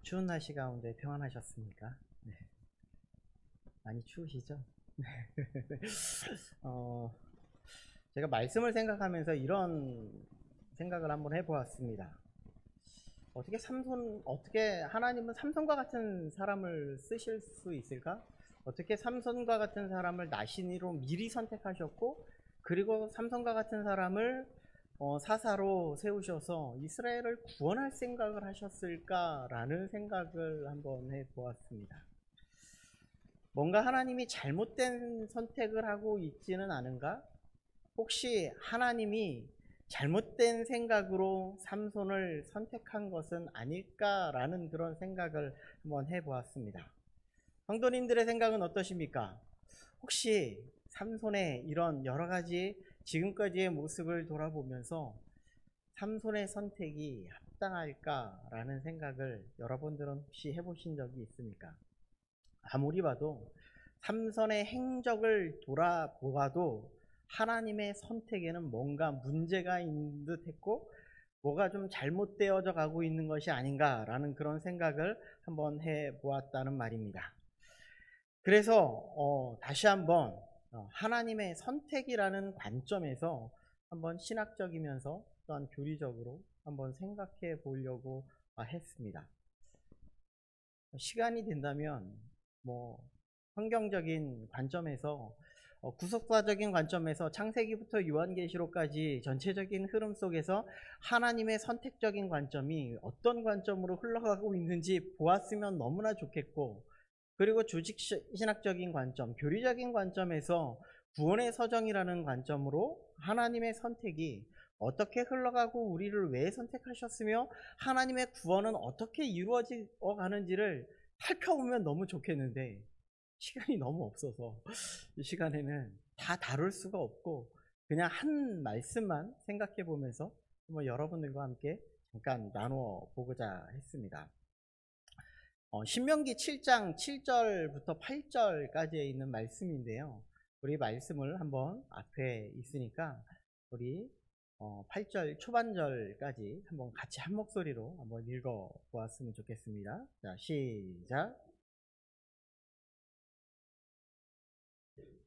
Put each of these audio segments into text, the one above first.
추운 날씨 가운데 평안하셨습니까? 네. 많이 추우시죠? 어, 제가 말씀을 생각하면서 이런 생각을 한번 해보았습니다. 어떻게 하나님은 삼손과 같은 사람을 쓰실 수 있을까? 어떻게 삼손과 같은 사람을 나신이로 미리 선택하셨고, 그리고 삼손과 같은 사람을 사사로 세우셔서 이스라엘을 구원할 생각을 하셨을까라는 생각을 한번 해보았습니다. 뭔가 하나님이 잘못된 선택을 하고 있지는 않은가? 혹시 하나님이 잘못된 생각으로 삼손을 선택한 것은 아닐까라는 그런 생각을 한번 해보았습니다. 성도님들의 생각은 어떠십니까? 혹시 삼손의 이런 여러 가지 지금까지의 모습을 돌아보면서 삼손의 선택이 합당할까라는 생각을 여러분들은 혹시 해보신 적이 있습니까? 아무리 봐도 삼손의 행적을 돌아보아도 하나님의 선택에는 뭔가 문제가 있는 듯 했고 뭐가 좀 잘못되어져 가고 있는 것이 아닌가라는 그런 생각을 한번 해보았다는 말입니다. 그래서 다시 한번 하나님의 선택이라는 관점에서 한번 신학적이면서 또한 교리적으로 한번 생각해 보려고 했습니다. 시간이 된다면 뭐 성경적인 관점에서 구속사적인 관점에서 창세기부터 요한계시록까지 전체적인 흐름 속에서 하나님의 선택적인 관점이 어떤 관점으로 흘러가고 있는지 보았으면 너무나 좋겠고, 그리고 조직신학적인 관점, 교리적인 관점에서 구원의 서정이라는 관점으로 하나님의 선택이 어떻게 흘러가고 우리를 왜 선택하셨으며 하나님의 구원은 어떻게 이루어져 가는지를 살펴보면 너무 좋겠는데 시간이 너무 없어서 이 시간에는 다 다룰 수가 없고 그냥 한 말씀만 생각해 보면서 한번 여러분들과 함께 잠깐 나누어 보고자 했습니다. 신명기 7장 7절부터 8절까지에 있는 말씀인데요. 우리 말씀을 한번 앞에 있으니까 우리 8절 초반절까지 한번 같이 한 목소리로 한번 읽어 보았으면 좋겠습니다. 자, 시작.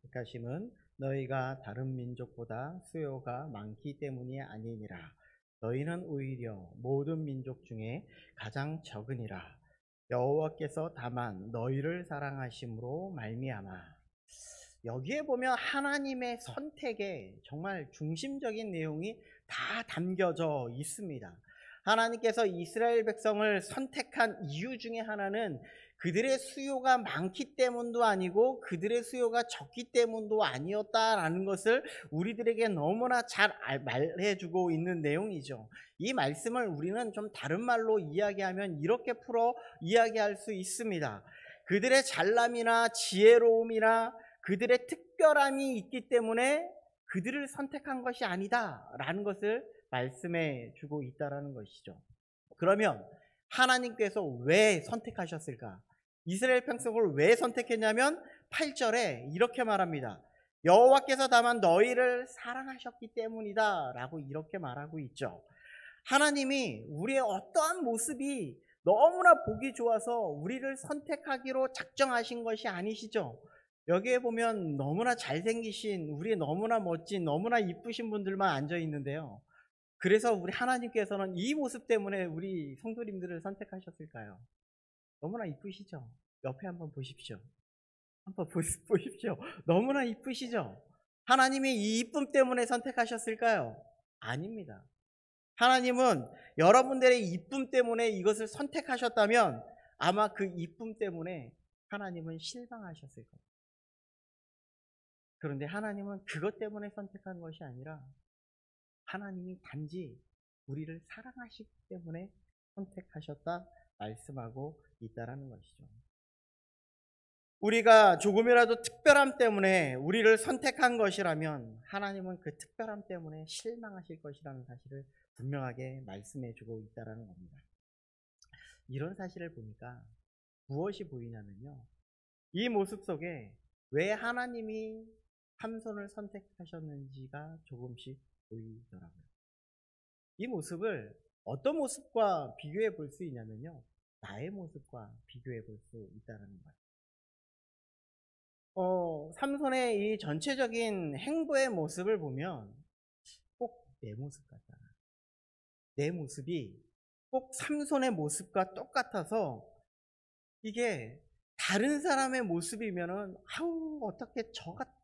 백하심은 너희가 다른 민족보다 수요가 많기 때문이 아니니라. 너희는 오히려 모든 민족 중에 가장 적으니라. 여호와께서 다만 너희를 사랑하심으로 말미암아. 여기에 보면 하나님의 선택에 정말 중심적인 내용이 다 담겨져 있습니다. 하나님께서 이스라엘 백성을 선택한 이유 중에 하나는 그들의 수요가 많기 때문도 아니고 그들의 수요가 적기 때문도 아니었다라는 것을 우리들에게 너무나 잘 말해주고 있는 내용이죠. 이 말씀을 우리는 좀 다른 말로 이야기하면 이렇게 풀어 이야기할 수 있습니다. 그들의 잘남이나 지혜로움이나 그들의 특별함이 있기 때문에 그들을 선택한 것이 아니다라는 것을 말씀해 주고 있다라는 것이죠. 그러면 하나님께서 왜 선택하셨을까? 이스라엘 백성을 왜 선택했냐면 8절에 이렇게 말합니다. 여호와께서 다만 너희를 사랑하셨기 때문이다 라고 이렇게 말하고 있죠. 하나님이 우리의 어떠한 모습이 너무나 보기 좋아서 우리를 선택하기로 작정하신 것이 아니시죠. 여기에 보면 너무나 잘생기신, 우리 너무나 멋진, 너무나 이쁘신 분들만 앉아 있는데요. 그래서 우리 하나님께서는 이 모습 때문에 우리 성도님들을 선택하셨을까요? 너무나 이쁘시죠? 옆에 한번 보십시오. 한번 보십시오. 너무나 이쁘시죠? 하나님이 이 이쁨 때문에 선택하셨을까요? 아닙니다. 하나님은 여러분들의 이쁨 때문에 이것을 선택하셨다면 아마 그 이쁨 때문에 하나님은 실망하셨을 겁니다. 그런데 하나님은 그것 때문에 선택한 것이 아니라 하나님이 단지 우리를 사랑하시기 때문에 선택하셨다 말씀하고 있다라는 것이죠. 우리가 조금이라도 특별함 때문에 우리를 선택한 것이라면 하나님은 그 특별함 때문에 실망하실 것이라는 사실을 분명하게 말씀해 주고 있다는 겁니다. 이런 사실을 보니까 무엇이 보이냐면요. 이 모습 속에 왜 하나님이 삼손을 선택하셨는지가 조금씩 보이더라고요. 이 모습을 어떤 모습과 비교해 볼 수 있냐면요. 나의 모습과 비교해 볼 수 있다는 거예요. 삼손의 이 전체적인 행보의 모습을 보면 꼭 내 모습 같잖아. 내 모습이 꼭 삼손의 모습과 똑같아서 이게 다른 사람의 모습이면은 아우 어떻게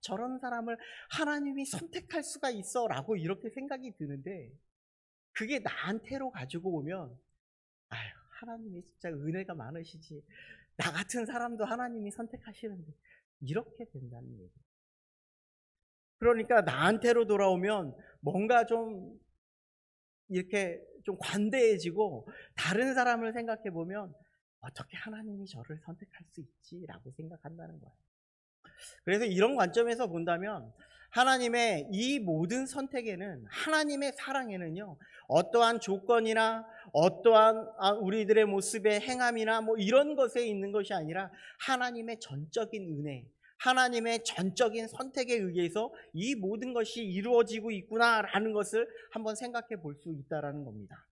저런 사람을 하나님이 선택할 수가 있어라고 이렇게 생각이 드는데 그게 나한테로 가지고 오면 아유 하나님이 진짜 은혜가 많으시지 나 같은 사람도 하나님이 선택하시는데 이렇게 된다는 얘기예요. 그러니까 나한테로 돌아오면 뭔가 좀 이렇게 좀 관대해지고 다른 사람을 생각해 보면 어떻게 하나님이 저를 선택할 수 있지라고 생각한다는 거예요. 그래서 이런 관점에서 본다면 하나님의 이 모든 선택에는 하나님의 사랑에는요 어떠한 조건이나 어떠한 우리들의 모습의 행함이나 뭐 이런 것에 있는 것이 아니라 하나님의 전적인 은혜, 하나님의 전적인 선택에 의해서 이 모든 것이 이루어지고 있구나라는 것을 한번 생각해 볼 수 있다라는 겁니다.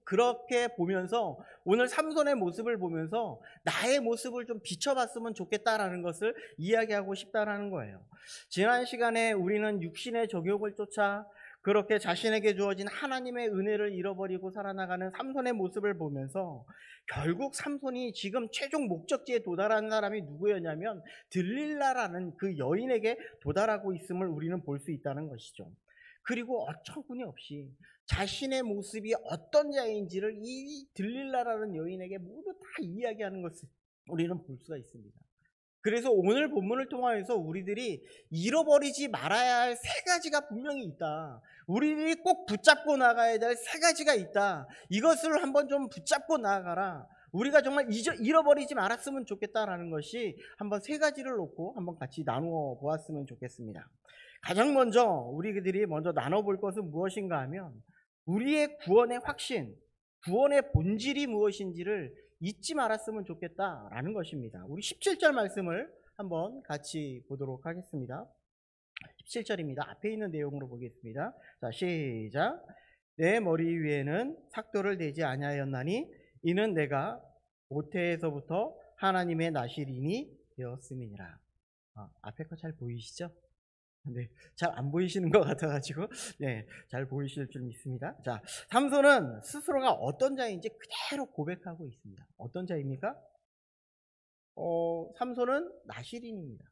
그렇게 보면서 오늘 삼손의 모습을 보면서 나의 모습을 좀 비춰봤으면 좋겠다라는 것을 이야기하고 싶다라는 거예요. 지난 시간에 우리는 육신의 정욕을 쫓아 그렇게 자신에게 주어진 하나님의 은혜를 잃어버리고 살아나가는 삼손의 모습을 보면서 결국 삼손이 지금 최종 목적지에 도달한 사람이 누구였냐면 들릴라라는 그 여인에게 도달하고 있음을 우리는 볼 수 있다는 것이죠. 그리고 어처구니없이 자신의 모습이 어떤 자인지를 이 들릴라라는 여인에게 모두 다 이야기하는 것을 우리는 볼 수가 있습니다. 그래서 오늘 본문을 통하여서 우리들이 잃어버리지 말아야 할 세 가지가 분명히 있다. 우리들이 꼭 붙잡고 나가야 될 세 가지가 있다. 이것을 한번 좀 붙잡고 나아가라. 우리가 정말 잃어버리지 말았으면 좋겠다라는 것이 한번 세 가지를 놓고 한번 같이 나누어 보았으면 좋겠습니다. 가장 먼저 우리들이 먼저 나눠볼 것은 무엇인가 하면 우리의 구원의 확신, 구원의 본질이 무엇인지를 잊지 말았으면 좋겠다라는 것입니다. 우리 17절 말씀을 한번 같이 보도록 하겠습니다. 17절입니다. 앞에 있는 내용으로 보겠습니다. 자, 시작. 내 머리 위에는 삭도를 대지 아니하였나니 이는 내가 모태에서부터 하나님의 나시린이 되었음이니라. 앞에 거 잘 보이시죠? 네, 잘 안 보이시는 것 같아가지고 네, 잘 보이실 줄 믿습니다. 자, 삼손은 스스로가 어떤 자인지 그대로 고백하고 있습니다. 어떤 자입니까? 삼손은 나실인입니다.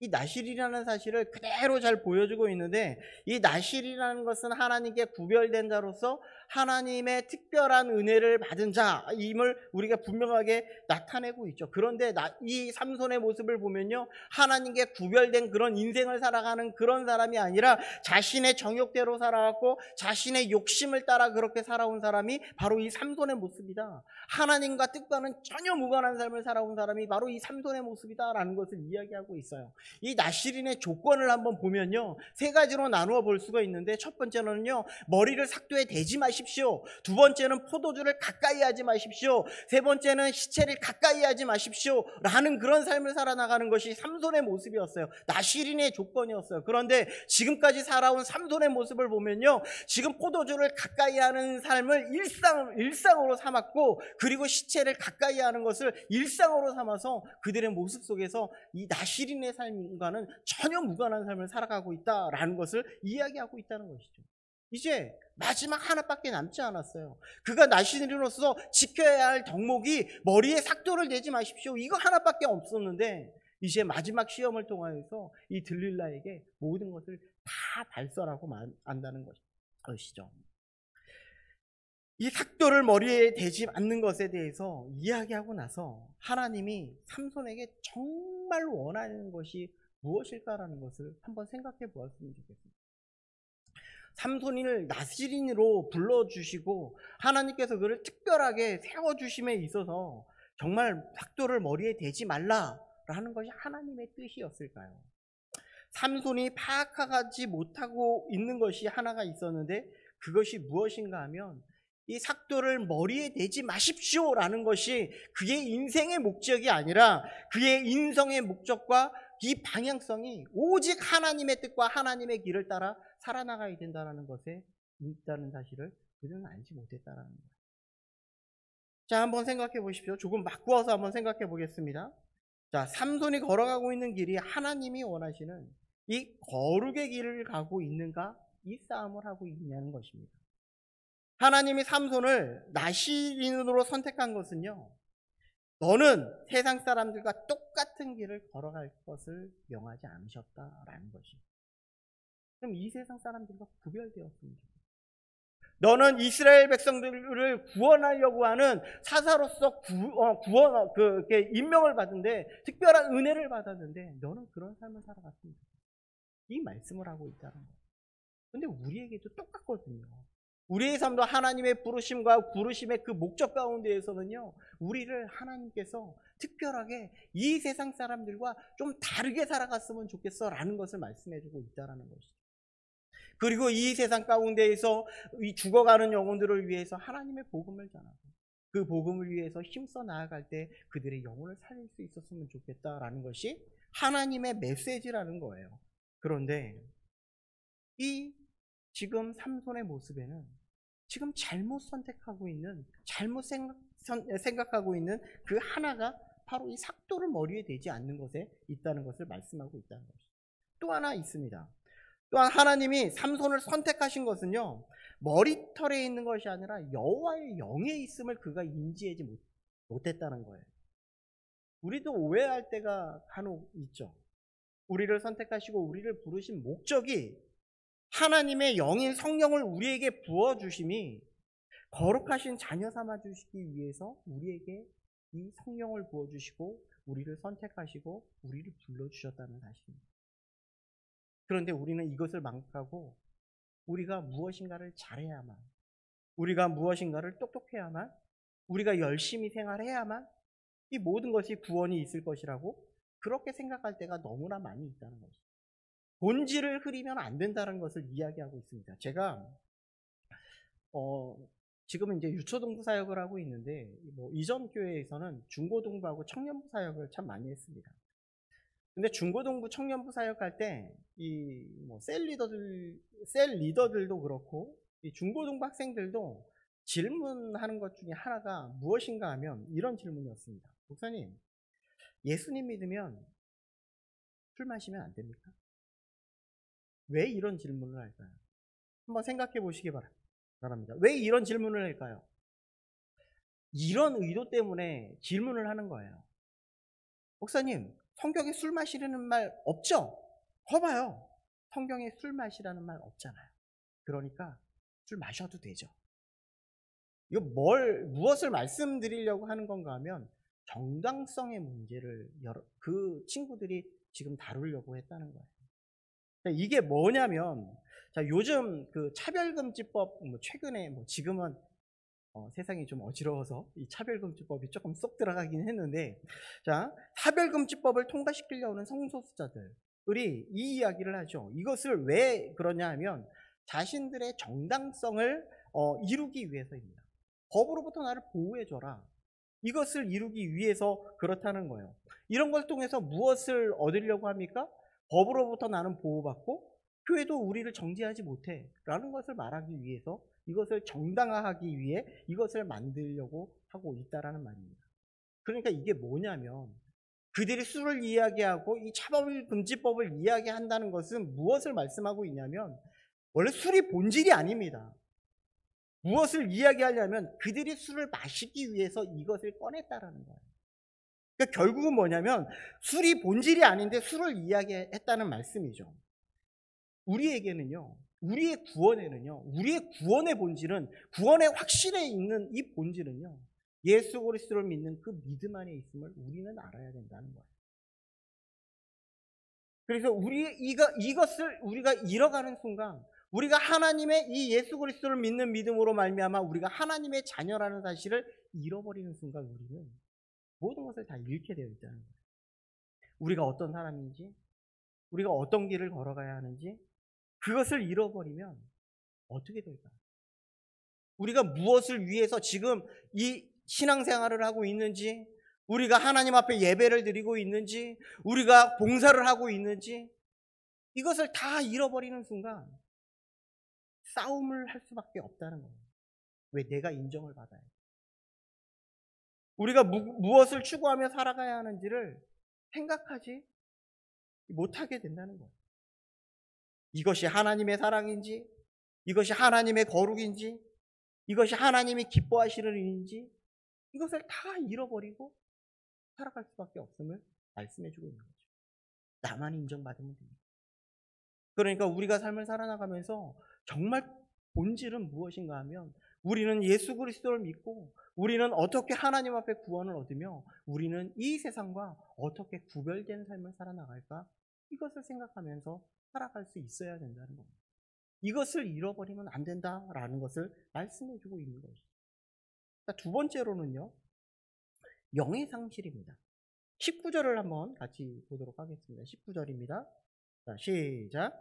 이 나실이라는 사실을 그대로 잘 보여주고 있는데 이 나실이라는 것은 하나님께 구별된 자로서 하나님의 특별한 은혜를 받은 자임을 우리가 분명하게 나타내고 있죠. 그런데 이 삼손의 모습을 보면요 하나님께 구별된 그런 인생을 살아가는 그런 사람이 아니라 자신의 정욕대로 살아왔고 자신의 욕심을 따라 그렇게 살아온 사람이 바로 이 삼손의 모습이다. 하나님과 뜻과는 전혀 무관한 삶을 살아온 사람이 바로 이 삼손의 모습이다라는 것을 이야기하고 있어요. 이 나실인의 조건을 한번 보면요 세 가지로 나누어 볼 수가 있는데 첫 번째는요 머리를 삭도에 대지 마십시오. 두 번째는 포도주를 가까이 하지 마십시오. 세 번째는 시체를 가까이 하지 마십시오 라는 그런 삶을 살아나가는 것이 삼손의 모습이었어요. 나실인의 조건이었어요. 그런데 지금까지 살아온 삼손의 모습을 보면요 지금 포도주를 가까이 하는 삶을 일상으로 삼았고 그리고 시체를 가까이 하는 것을 일상으로 삼아서 그들의 모습 속에서 이 나실인의 삶과는 전혀 무관한 삶을 살아가고 있다라는 것을 이야기하고 있다는 것이죠. 이제 마지막 하나밖에 남지 않았어요. 그가 나실인으로서 지켜야 할 덕목이 머리에 삭도를 내지 마십시오. 이거 하나밖에 없었는데 이제 마지막 시험을 통하여서 이 들릴라에게 모든 것을 다 발설하고 안다는 것이죠. 이 삭도를 머리에 대지 않는 것에 대해서 이야기하고 나서 하나님이 삼손에게 정말 원하는 것이 무엇일까라는 것을 한번 생각해 보았으면 좋겠습니다. 삼손을 나실인으로 불러주시고 하나님께서 그를 특별하게 세워주심에 있어서 정말 삭도를 머리에 대지 말라라는 것이 하나님의 뜻이었을까요? 삼손이 파악하지 못하고 있는 것이 하나가 있었는데 그것이 무엇인가 하면 이 삭도를 머리에 대지 마십시오라는 것이 그의 인생의 목적이 아니라 그의 인성의 목적과 이 방향성이 오직 하나님의 뜻과 하나님의 길을 따라 살아나가야 된다는 것에 있다는 사실을 그들은 알지 못했다는 거예요. 자, 한번 생각해 보십시오. 조금 바꾸어서 한번 생각해 보겠습니다. 자, 삼손이 걸어가고 있는 길이 하나님이 원하시는 이 거룩의 길을 가고 있는가? 이 싸움을 하고 있냐는 것입니다. 하나님이 삼손을 나시린으로 선택한 것은요, 너는 세상 사람들과 똑같은 길을 걸어갈 것을 명하지 않으셨다라는 것입니다. 그럼 이 세상 사람들과 구별되었습니다. 너는 이스라엘 백성들을 구원하려고 하는 사사로서 임명을 받은데, 특별한 은혜를 받았는데, 너는 그런 삶을 살아갔습니다. 이 말씀을 하고 있다는 거예요. 근데 우리에게도 똑같거든요. 우리의 삶도 하나님의 부르심과 부르심의 그 목적 가운데에서는요, 우리를 하나님께서 특별하게 이 세상 사람들과 좀 다르게 살아갔으면 좋겠어 라는 것을 말씀해주고 있다는 것이죠. 그리고 이 세상 가운데에서 이 죽어가는 영혼들을 위해서 하나님의 복음을 전하고 그 복음을 위해서 힘써 나아갈 때 그들의 영혼을 살릴 수 있었으면 좋겠다라는 것이 하나님의 메시지라는 거예요. 그런데 이 지금 삼손의 모습에는 지금 잘못 선택하고 있는, 잘못 생각하고 있는 그 하나가 바로 이 삭도를 머리에 대지 않는 것에 있다는 것을 말씀하고 있다는 것이죠. 또 하나 있습니다. 또한 하나님이 삼손을 선택하신 것은요, 머리털에 있는 것이 아니라 여호와의 영에 있음을 그가 인지하지 못했다는 거예요. 우리도 오해할 때가 간혹 있죠. 우리를 선택하시고 우리를 부르신 목적이 하나님의 영인 성령을 우리에게 부어주심이 거룩하신 자녀 삼아주시기 위해서 우리에게 이 성령을 부어주시고 우리를 선택하시고 우리를 불러주셨다는 사실입니다. 그런데 우리는 이것을 망각하고 우리가 무엇인가를 잘해야만, 우리가 무엇인가를 똑똑해야만, 우리가 열심히 생활해야만 이 모든 것이 구원이 있을 것이라고 그렇게 생각할 때가 너무나 많이 있다는 것이죠. 본질을 흐리면 안 된다는 것을 이야기하고 있습니다. 제가 지금은 이제 유초동부 사역을 하고 있는데 이전 교회에서는 중고동부하고 청년부 사역을 참 많이 했습니다. 근데 중고동부 청년부 사역할 때 이 셀 리더들도 그렇고 이 중고동부 학생들도 질문하는 것 중에 하나가 무엇인가 하면 이런 질문이었습니다. 목사님, 예수님 믿으면 술 마시면 안 됩니까? 왜 이런 질문을 할까요? 한번 생각해 보시기 바랍니다. 왜 이런 질문을 할까요? 이런 의도 때문에 질문을 하는 거예요. 목사님, 성경에 술 마시라는 말 없죠? 거봐요. 성경에 술 마시라는 말 없잖아요. 그러니까 술 마셔도 되죠. 이거 무엇을 말씀드리려고 하는 건가 하면 정당성의 문제를 그 친구들이 지금 다루려고 했다는 거예요. 이게 뭐냐면, 자, 요즘 그 차별금지법, 최근에 지금은 세상이 좀 어지러워서 이 차별금지법이 조금 쏙 들어가긴 했는데, 자, 차별금지법을 통과시키려는 성소수자들이 이 이야기를 하죠. 이것을 왜 그러냐 하면 자신들의 정당성을 이루기 위해서입니다. 법으로부터 나를 보호해줘라. 이것을 이루기 위해서 그렇다는 거예요. 이런 걸 통해서 무엇을 얻으려고 합니까? 법으로부터 나는 보호받고 교회도 우리를 정죄하지 못해 라는 것을 말하기 위해서, 이것을 정당화하기 위해 이것을 만들려고 하고 있다라는 말입니다. 그러니까 이게 뭐냐면 그들이 술을 이야기하고 이 차별금지법을 이야기한다는 것은 무엇을 말씀하고 있냐면 원래 술이 본질이 아닙니다. 무엇을 이야기하려면 그들이 술을 마시기 위해서 이것을 꺼냈다라는 거예요. 그러니까 결국은 뭐냐면 술이 본질이 아닌데 술을 이야기했다는 말씀이죠. 우리에게는요, 우리의 구원에는요, 우리의 구원의 본질은, 구원의 확신에 있는 이 본질은요, 예수 그리스도를 믿는 그 믿음 안에 있음을 우리는 알아야 된다는 거예요. 그래서 이것을 우리가 잃어가는 순간, 우리가 하나님의 이 예수 그리스도를 믿는 믿음으로 말미암아 우리가 하나님의 자녀라는 사실을 잃어버리는 순간 우리는 모든 것을 다 잃게 되어 있다는 거예요. 우리가 어떤 사람인지, 우리가 어떤 길을 걸어가야 하는지, 그것을 잃어버리면 어떻게 될까요? 우리가 무엇을 위해서 지금 이 신앙생활을 하고 있는지, 우리가 하나님 앞에 예배를 드리고 있는지, 우리가 봉사를 하고 있는지, 이것을 다 잃어버리는 순간 싸움을 할 수밖에 없다는 거예요. 왜? 내가 인정을 받아야 돼. 우리가 무엇을 추구하며 살아가야 하는지를 생각하지 못하게 된다는 거예요. 이것이 하나님의 사랑인지, 이것이 하나님의 거룩인지, 이것이 하나님이 기뻐하시는 일인지 이것을 다 잃어버리고 살아갈 수밖에 없음을 말씀해주고 있는 거죠. 나만 인정받으면 됩니다. 그러니까 우리가 삶을 살아나가면서 정말 본질은 무엇인가 하면 우리는 예수 그리스도를 믿고 우리는 어떻게 하나님 앞에 구원을 얻으며 우리는 이 세상과 어떻게 구별된 삶을 살아나갈까? 이것을 생각하면서 살아갈 수 있어야 된다는 겁니다. 이것을 잃어버리면 안 된다라는 것을 말씀해주고 있는 것이죠. 두 번째로는요, 영의 상실입니다. 19절을 한번 같이 보도록 하겠습니다. 19절입니다. 자, 시작.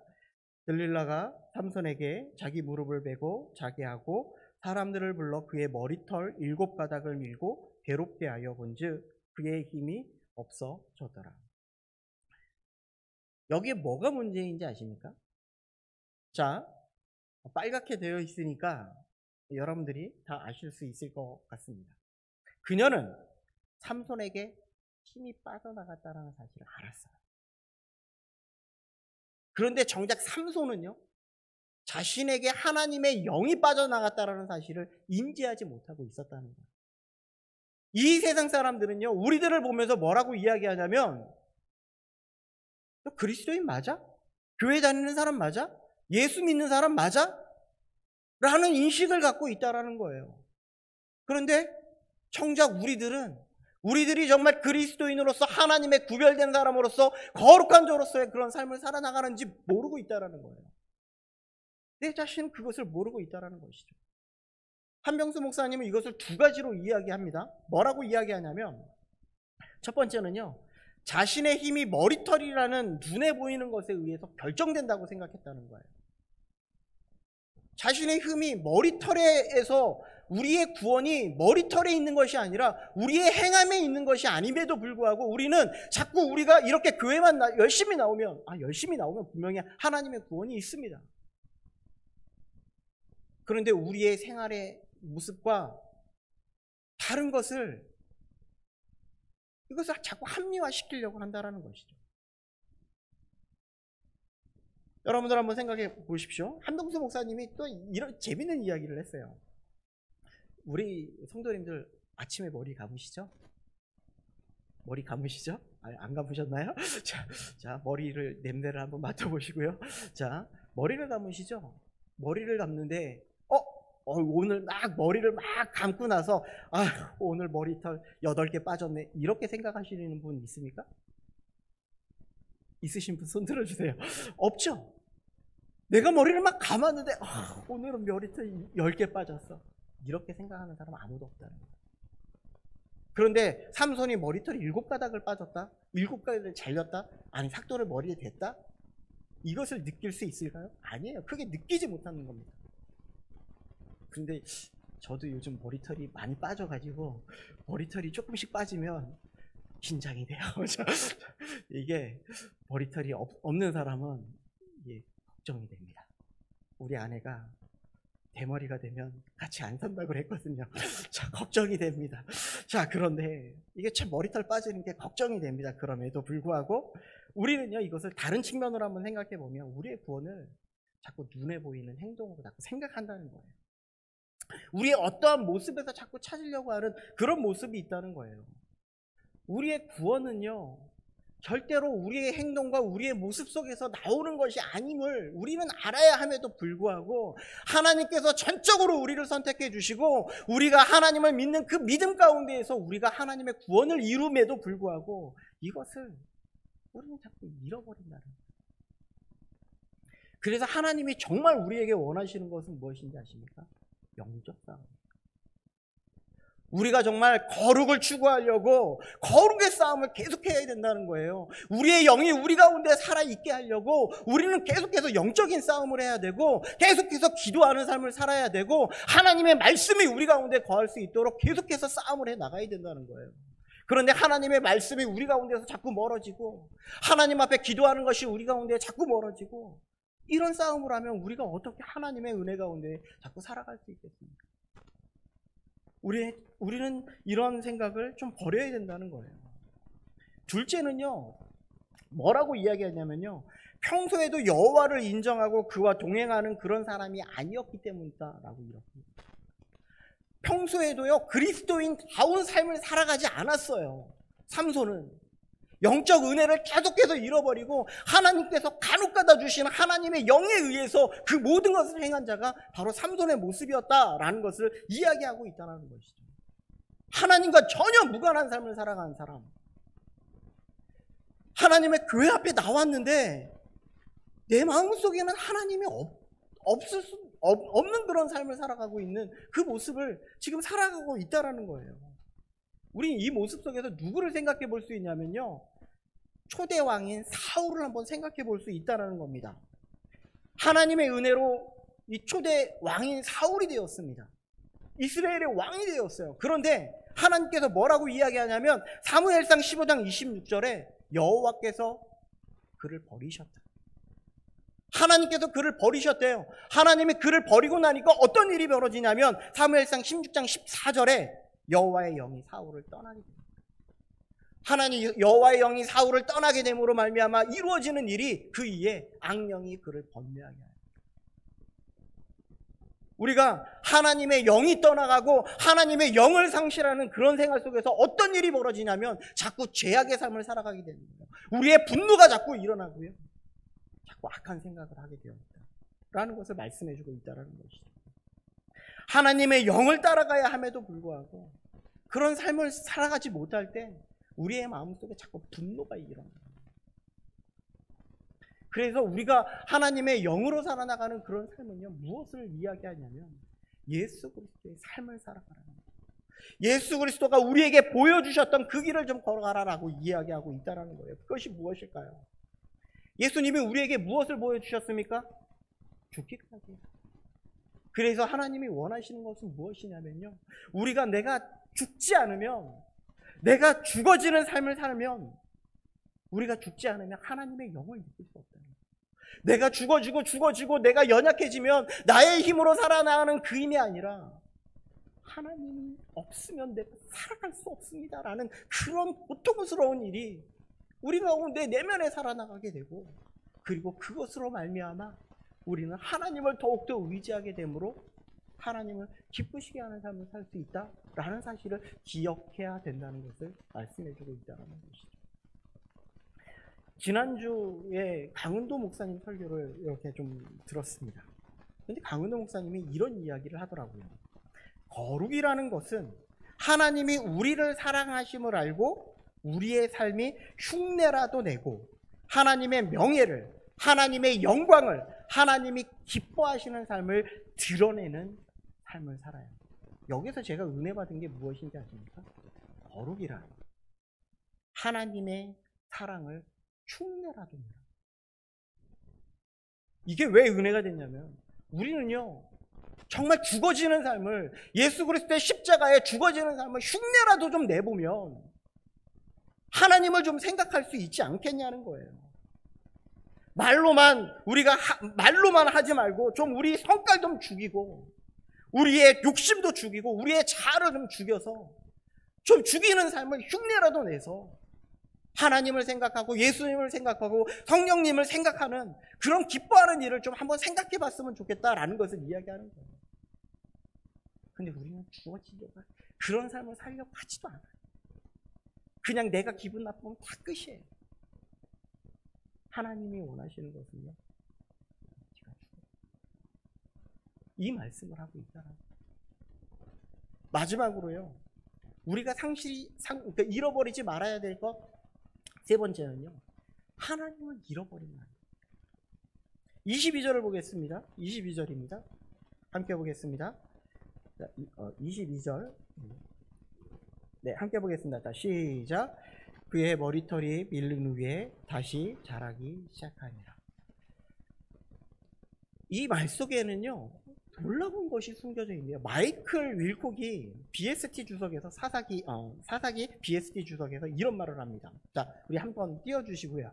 들릴라가 삼손에게 자기 무릎을 베고 자게 하고 사람들을 불러 그의 머리털 7가닥을 밀고 괴롭게 하여 본즉 그의 힘이 없어졌더라. 여기에 뭐가 문제인지 아십니까? 자, 빨갛게 되어 있으니까 여러분들이 다 아실 수 있을 것 같습니다. 그녀는 삼손에게 힘이 빠져나갔다는 사실을 알았어요. 그런데 정작 삼손은요, 자신에게 하나님의 영이 빠져나갔다는 사실을 인지하지 못하고 있었다는 거예요. 이 세상 사람들은요, 우리들을 보면서 뭐라고 이야기하냐면, 너 그리스도인 맞아? 교회 다니는 사람 맞아? 예수 믿는 사람 맞아? 라는 인식을 갖고 있다는 거예요. 그런데 정작 우리들이 정말 그리스도인으로서 하나님의 구별된 사람으로서 거룩한 자로서의 그런 삶을 살아나가는지 모르고 있다는 거예요. 내 자신은 그것을 모르고 있다는 것이죠. 한병수 목사님은 이것을 2가지로 이야기합니다. 뭐라고 이야기하냐면, 첫 번째는요, 자신의 힘이 머리털이라는 눈에 보이는 것에 의해서 결정된다고 생각했다는 거예요. 자신의 힘이 머리털에서 우리의 구원이 머리털에 있는 것이 아니라 우리의 행함에 있는 것이 아님에도 불구하고 우리는 자꾸 우리가 이렇게 교회만 열심히 나오면 분명히 하나님의 구원이 있습니다. 그런데 우리의 생활의 모습과 다른 것을 이것을 자꾸 합리화시키려고 한다는 것이죠. 여러분들 한번 생각해 보십시오. 한동수 목사님이 또 이런 재밌는 이야기를 했어요. 우리 성도님들 아침에 머리 감으시죠? 머리 감으시죠? 안 감으셨나요? 자, 머리를 냄새를 한번 맡아보시고요. 자, 머리를 감으시죠? 머리를 감는데 오늘 막 머리를 막 감고 나서 오늘 머리털 8개 빠졌네 이렇게 생각하시는 분 있습니까? 있으신 분 손 들어주세요. 없죠? 내가 머리를 막 감았는데 오늘은 머리털 10개 빠졌어 이렇게 생각하는 사람 아무도 없다는 거예요. 그런데 삼손이 머리털이 7가닥을 빠졌다? 7가닥을 잘렸다? 아니 삭도를 머리에 댔다? 이것을 느낄 수 있을까요? 아니에요. 그게 느끼지 못하는 겁니다. 근데 저도 요즘 머리털이 많이 빠져가지고 머리털이 조금씩 빠지면 긴장이 돼요. 이게 머리털이 없는 사람은 이게 걱정이 됩니다. 우리 아내가 대머리가 되면 같이 안 산다고 했거든요. 자, 걱정이 됩니다. 자, 그런데 이게 참 머리털 빠지는 게 걱정이 됩니다. 그럼에도 불구하고 우리는요, 이것을 다른 측면으로 한번 생각해 보면 우리의 구원을 자꾸 눈에 보이는 행동으로 자꾸 생각한다는 거예요. 우리의 어떠한 모습에서 자꾸 찾으려고 하는 그런 모습이 있다는 거예요. 우리의 구원은요, 절대로 우리의 행동과 우리의 모습 속에서 나오는 것이 아님을 우리는 알아야 함에도 불구하고 하나님께서 전적으로 우리를 선택해 주시고 우리가 하나님을 믿는 그 믿음 가운데에서 우리가 하나님의 구원을 이룸에도 불구하고 이것을 우리는 자꾸 잃어버린다는 거예요. 그래서 하나님이 정말 우리에게 원하시는 것은 무엇인지 아십니까? 영적 싸움. 우리가 정말 거룩을 추구하려고 거룩의 싸움을 계속해야 된다는 거예요. 우리의 영이 우리 가운데 살아있게 하려고 우리는 계속해서 영적인 싸움을 해야 되고 계속해서 기도하는 삶을 살아야 되고 하나님의 말씀이 우리 가운데 거할 수 있도록 계속해서 싸움을 해 나가야 된다는 거예요. 그런데 하나님의 말씀이 우리 가운데서 자꾸 멀어지고 하나님 앞에 기도하는 것이 우리 가운데 자꾸 멀어지고 이런 싸움을 하면 우리가 어떻게 하나님의 은혜 가운데 자꾸 살아갈 수 있겠습니까? 우리는 이런 생각을 좀 버려야 된다는 거예요. 둘째는요, 뭐라고 이야기하냐면요, 평소에도 여호와를 인정하고 그와 동행하는 그런 사람이 아니었기 때문이다라고 이렇게. 평소에도요, 그리스도인다운 삶을 살아가지 않았어요. 삼손은 영적 은혜를 계속해서 잃어버리고 하나님께서 간혹가다 주시는 하나님의 영에 의해서 그 모든 것을 행한 자가 바로 삼손의 모습이었다라는 것을 이야기하고 있다는 것이죠. 하나님과 전혀 무관한 삶을 살아가는 사람, 하나님의 교회 앞에 나왔는데 내 마음속에는 하나님이 없는 그런 삶을 살아가고 있는 그 모습을 지금 살아가고 있다는 거예요. 우리 이 모습 속에서 누구를 생각해 볼 수 있냐면요, 초대 왕인 사울을 한번 생각해 볼 수 있다는 겁니다. 하나님의 은혜로 이 초대 왕인 사울이 되었습니다. 이스라엘의 왕이 되었어요. 그런데 하나님께서 뭐라고 이야기하냐면 사무엘상 15장 26절에 여호와께서 그를 버리셨다. 하나님께서 그를 버리셨대요. 하나님이 그를 버리고 나니까 어떤 일이 벌어지냐면 사무엘상 16장 14절에 여호와의 영이 사울을 떠나게 됩니다. 하나님 여호와의 영이 사울을 떠나게 됨으로 말미암아 이루어지는 일이 그 이에 악령이 그를 번뇌하게 합니다. 우리가 하나님의 영이 떠나가고 하나님의 영을 상실하는 그런 생활 속에서 어떤 일이 벌어지냐면 자꾸 죄악의 삶을 살아가게 됩니다. 우리의 분노가 자꾸 일어나고요, 자꾸 악한 생각을 하게 되었다 라는 것을 말씀해주고 있다는 것이죠. 하나님의 영을 따라가야 함에도 불구하고 그런 삶을 살아가지 못할 때 우리의 마음속에 자꾸 분노가 일어납니다. 그래서 우리가 하나님의 영으로 살아나가는 그런 삶은요, 무엇을 이야기하냐면 예수 그리스도의 삶을 살아가라는 거예요. 예수 그리스도가 우리에게 보여주셨던 그 길을 좀 걸어가라라고 이야기하고 있다는 거예요. 그것이 무엇일까요? 예수님이 우리에게 무엇을 보여주셨습니까? 죽기까지. 그래서 하나님이 원하시는 것은 무엇이냐면요, 우리가 내가 죽지 않으면, 내가 죽어지는 삶을 살면, 우리가 죽지 않으면 하나님의 영을 느낄 수 없다는 거예요. 내가 죽어지고 내가 연약해지면 나의 힘으로 살아나가는 그 힘이 아니라 하나님이 없으면 내가 살아갈 수 없습니다라는 그런 고통스러운 일이 우리 가운데 내면에 살아나가게 되고, 그리고 그것으로 말미암아 우리는 하나님을 더욱더 의지하게 되므로 하나님을 기쁘시게 하는 삶을 살 수 있다라는 사실을 기억해야 된다는 것을 말씀해주고 있다는 것이죠. 지난주에 강은도 목사님 설교를 이렇게 좀 들었습니다. 그런데 강은도 목사님이 이런 이야기를 하더라고요. 거룩이라는 것은 하나님이 우리를 사랑하심을 알고 우리의 삶이 흉내라도 내고 하나님의 명예를, 하나님의 영광을, 하나님이 기뻐하시는 삶을 드러내는 삶을 살아요. 여기서 제가 은혜 받은 게 무엇인지 아십니까? 거룩이라, 하나님의 사랑을 흉내라도 내라. 이게 왜 은혜가 됐냐면 우리는요, 정말 죽어지는 삶을, 예수 그리스도의 십자가에 죽어지는 삶을 흉내라도 좀 내보면 하나님을 좀 생각할 수 있지 않겠냐는 거예요. 말로만 하지 말고 좀 우리 성깔 좀 죽이고 우리의 욕심도 죽이고 우리의 자아를 좀 죽여서 좀 죽이는 삶을 흉내라도 내서 하나님을 생각하고 예수님을 생각하고 성령님을 생각하는 그런 기뻐하는 일을 좀 한번 생각해 봤으면 좋겠다라는 것을 이야기하는 거예요. 근데 우리는 죽어지려고 그런 삶을 살려고 하지도 않아요. 그냥 내가 기분 나쁘면 다 끝이에요. 하나님이 원하시는 것은요, 이 말씀을 하고 있잖아요. 마지막으로요, 우리가 그러니까 잃어버리지 말아야 될 것 세 번째는요, 하나님을 잃어버린 말. 22절을 보겠습니다. 22절입니다. 함께 보겠습니다. 22절. 네, 함께 보겠습니다. 자, 시작. 그의 머리털이 밀린 후에 다시 자라기 시작하니라. 이 말 속에는요, 놀라운 것이 숨겨져 있네요. 마이클 윌콕이 BST 주석에서 사사기 BST 주석에서 이런 말을 합니다. 자, 우리 한번 띄워주시고요.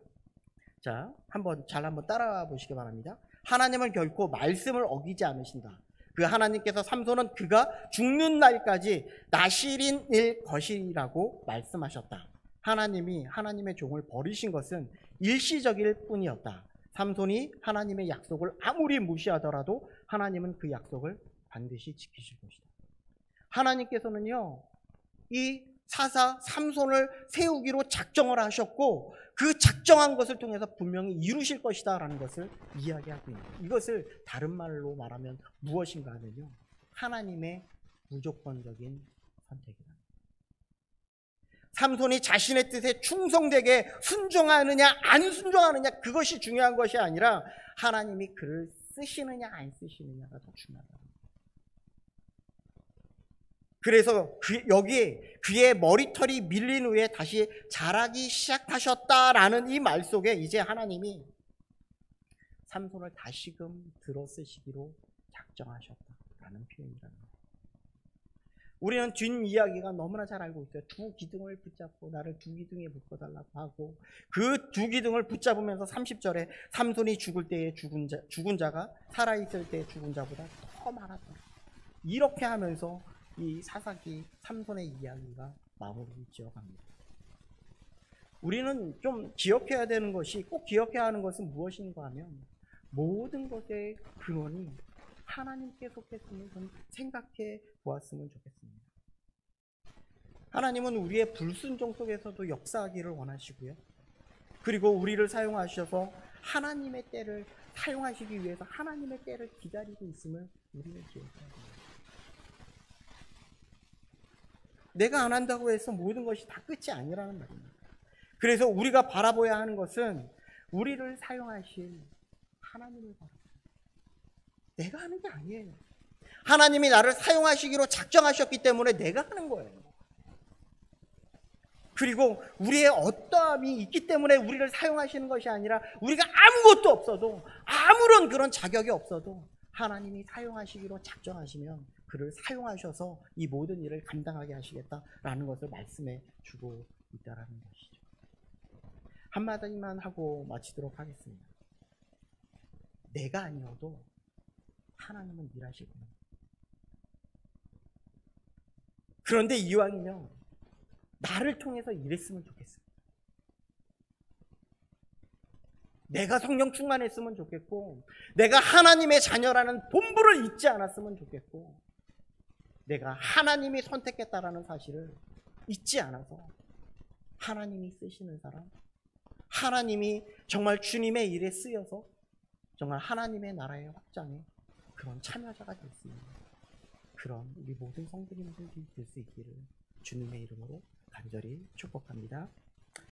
자, 한번 따라와 보시기 바랍니다. 하나님은 결코 말씀을 어기지 않으신다. 그 하나님께서 삼손은 그가 죽는 날까지 나실인일 것이라고 말씀하셨다. 하나님이 하나님의 종을 버리신 것은 일시적일 뿐이었다. 삼손이 하나님의 약속을 아무리 무시하더라도 하나님은 그 약속을 반드시 지키실 것이다. 하나님께서는요, 이 사사 삼손을 세우기로 작정을 하셨고 그 작정한 것을 통해서 분명히 이루실 것이다 라는 것을 이야기하고 있는 거예요. 이것을 다른 말로 말하면 무엇인가 하면요, 하나님의 무조건적인 선택이다. 삼손이 자신의 뜻에 충성되게 순종하느냐 안 순종하느냐, 그것이 중요한 것이 아니라 하나님이 그를 쓰시느냐 안 쓰시느냐가 더 중요하다. 그래서 여기 그의 머리털이 밀린 후에 다시 자라기 시작하셨다라는 이 말 속에 이제 하나님이 삼손을 다시금 들어 쓰시기로 작정하셨다라는 표현이라는 거예요. 우리는 뒷이야기가 너무나 잘 알고 있어요. 두 기둥을 붙잡고 나를 두 기둥에 묶어달라고 하고, 그 두 기둥을 붙잡으면서 30절에 삼손이 죽을 때의 죽은 자가 살아있을 때의 죽은 자보다 더 많았다. 이렇게 하면서 이 사사기 삼손의 이야기가 마무리 지어갑니다. 우리는 좀 기억해야 되는 것이, 꼭 기억해야 하는 것은 무엇인가 하면 모든 것의 근원이 하나님께 속했음을 좀 생각해 보았으면 좋겠습니다. 하나님은 우리의 불순종 속에서도 역사하기를 원하시고요, 그리고 우리를 사용하셔서 하나님의 때를 사용하시기 위해서 하나님의 때를 기다리고 있음을 우리는 기억해야 합니다. 내가 안 한다고 해서 모든 것이 다 끝이 아니라는 말입니다. 그래서 우리가 바라봐야 하는 것은 우리를 사용하실 하나님을 바라봐요. 내가 하는 게 아니에요. 하나님이 나를 사용하시기로 작정하셨기 때문에 내가 하는 거예요. 그리고 우리의 어떠함이 있기 때문에 우리를 사용하시는 것이 아니라 우리가 아무것도 없어도, 아무런 그런 자격이 없어도 하나님이 사용하시기로 작정하시면 그를 사용하셔서 이 모든 일을 감당하게 하시겠다라는 것을 말씀해 주고 있다라는 것이죠. 한마디만 하고 마치도록 하겠습니다. 내가 아니어도 하나님은 일하실 겁니다. 그런데 이왕이면 나를 통해서 일했으면 좋겠어요. 내가 성령 충만했으면 좋겠고, 내가 하나님의 자녀라는 본부를 잊지 않았으면 좋겠고, 내가 하나님이 선택했다라는 사실을 잊지 않아서 하나님이 쓰시는 사람, 하나님이 정말 주님의 일에 쓰여서 정말 하나님의 나라의 확장에 그런 참여자가 될 수 있는 그런 우리 모든 성도님들이 될 수 있기를 주님의 이름으로 간절히 축복합니다.